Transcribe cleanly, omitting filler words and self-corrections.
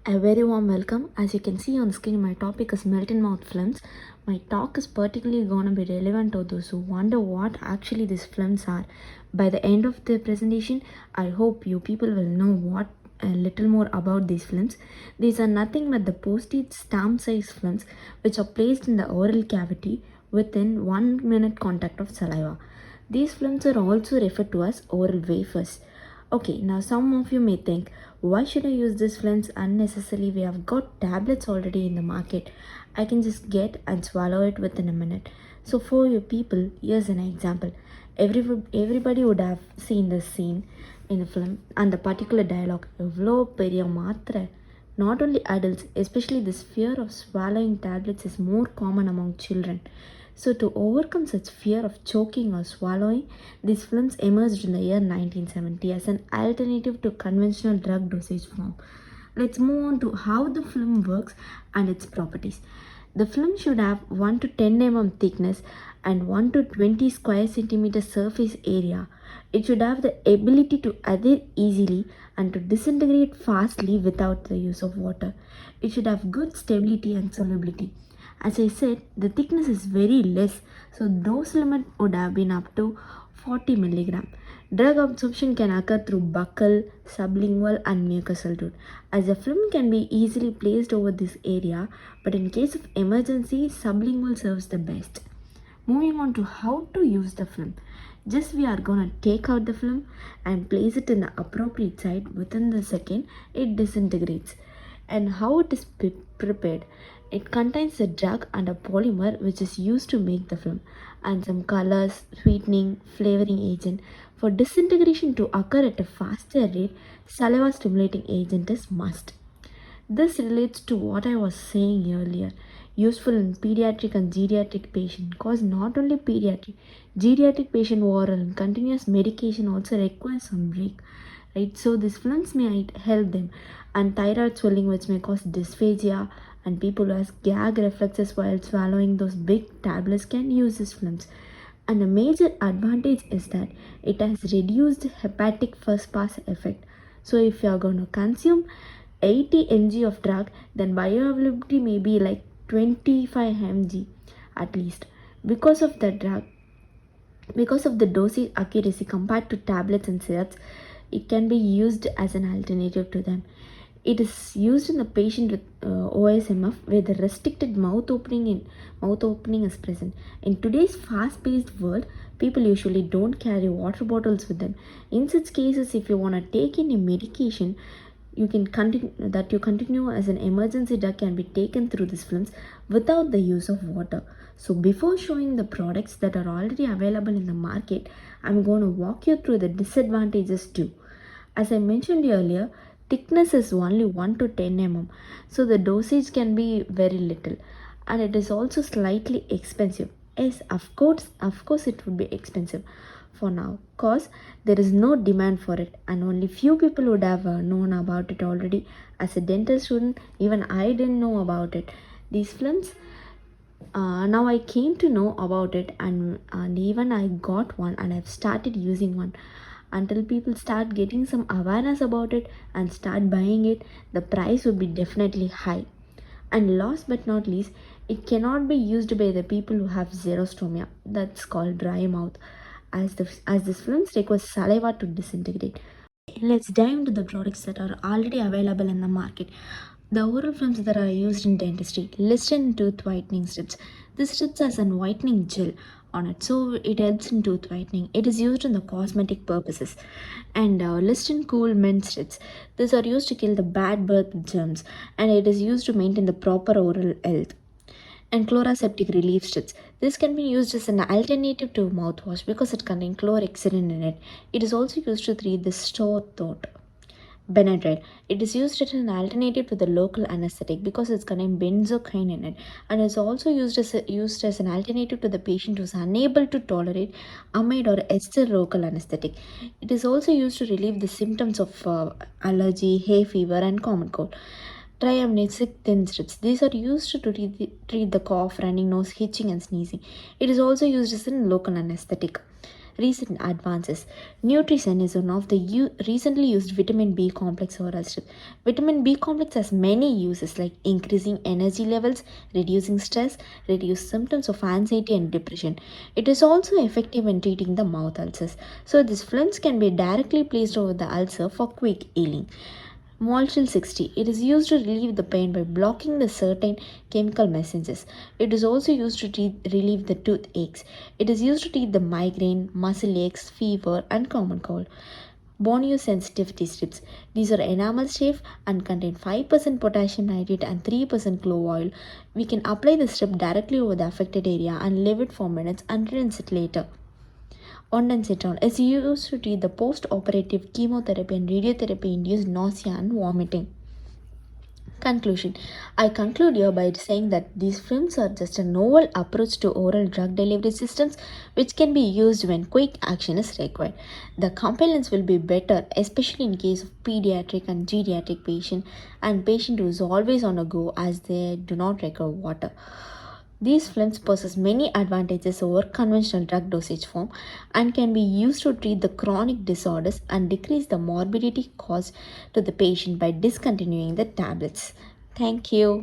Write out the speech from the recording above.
A very warm welcome. As you can see on the screen, my topic is melt in mouth films. My talk is particularly going to be relevant to those who wonder what actually these films are. By the end of the presentation, I hope you people will know what a little more about these films. These are nothing but the postage stamp size films which are placed in the oral cavity within 1 minute contact of saliva. These films are also referred to as oral wafers. Okay, now some of you may think, why should I use this films unnecessarily? We have got tablets already in the market. I can just get and swallow it within a minute. So for you people, here's an example. Everybody would have seen this scene in the film and the particular dialogue. "எவ்வளோ பெரிய மாத்திரை." Not only adults, especially this fear of swallowing tablets is more common among children. So, to overcome such fear of choking or swallowing, these films emerged in the year 1970 as an alternative to conventional drug dosage form. Let's move on to how the film works and its properties. The film should have 1 to 10 mm thickness and 1 to 20 square centimeter surface area. It should have the ability to adhere easily and to disintegrate fastly without the use of water. It should have good stability and solubility. As I said, the thickness is very less, so dose limit would have been up to 40 milligram. Drug absorption can occur through buccal, sublingual, and mucosal route, as the film can be easily placed over this area, but in case of emergency, sublingual serves the best. Moving on to how to use the film. Just we are going to take out the film and place it in the appropriate side. Within the second, it disintegrates. And how it is prepared. It contains a drug and a polymer which is used to make the film, and some colors, sweetening, flavoring agent. For disintegration to occur at a faster rate, saliva stimulating agent is must. This relates to what I was saying earlier, useful in pediatric and geriatric patient, because not only geriatric patient oral and continuous medication also requires some break, right? So these films may help them, and thyroid swelling which may cause dysphagia, and people who has gag reflexes while swallowing those big tablets can use these films. And a major advantage is that it has reduced hepatic first pass effect. So if you are going to consume 80 mg of drug, then bioavailability may be like 25 mg at least. Because of the dosage accuracy compared to tablets and syrups, it can be used as an alternative to them. It is used in the patient with OSMF where the restricted mouth opening is present. In today's fast-paced world, people usually don't carry water bottles with them. In such cases, if you want to take any medication, you continue as an emergency drug can be taken through these films without the use of water. So before showing the products that are already available in the market, I'm going to walk you through the disadvantages too. As I mentioned earlier, thickness is only 1 to 10 mm, so the dosage can be very little, and it is also slightly expensive. Yes, of course it would be expensive for now, cause there is no demand for it, and only few people would have known about it already. As a dental student, even I didn't know about it. These films, now I came to know about it, and even I got one and I've started using one. Until people start getting some awareness about it and start buying it, the price would be definitely high. And last but not least, it cannot be used by the people who have xerostomia, that's called dry mouth, as this films requires saliva to disintegrate. Let's dive into the products that are already available in the market. The oral films that are used in dentistry: Listerine tooth whitening strips. This strips has a whitening gel on it, so it helps in tooth whitening. It is used in the cosmetic purposes. And Listerine cool mint strips. These are used to kill the bad breath germs, and it is used to maintain the proper oral health. And chloraseptic relief strips. This can be used as an alternative to mouthwash because it contains chlorhexidine in it. It is also used to treat the sore throat. Benadryl. It is used as an alternative to the local anesthetic because it's contains benzocaine in it, and is also used as an alternative to the patient who is unable to tolerate amide or ester local anesthetic. It is also used to relieve the symptoms of allergy, hay fever, and common cold. Triamnesic thin strips. These are used to treat the cough, running nose, hitching, and sneezing. It is also used as a local anesthetic. Recent advances. Nutrition is one of the recently used vitamin B complex oral strip. Vitamin B complex has many uses like increasing energy levels, reducing stress, reduce symptoms of anxiety and depression. It is also effective in treating the mouth ulcers. So these films can be directly placed over the ulcer for quick healing. Molecule 60. It is used to relieve the pain by blocking the certain chemical messages. It is also used to relieve the toothaches. It is used to treat the migraine, muscle aches, fever, and common cold. Bone sensitivity strips. These are enamel safe and contain 5% potassium nitrate and 3% clove oil. We can apply the strip directly over the affected area and leave it for minutes and rinse it later. Ondansetron is used to treat the post-operative chemotherapy and radiotherapy-induced nausea and vomiting. Conclusion. I conclude here by saying that these films are just a novel approach to oral drug delivery systems which can be used when quick action is required. The compliance will be better, especially in case of pediatric and geriatric patient and patient who is always on a go as they do not require water. These films possess many advantages over conventional drug dosage form and can be used to treat the chronic disorders and decrease the morbidity caused to the patient by discontinuing the tablets. Thank you.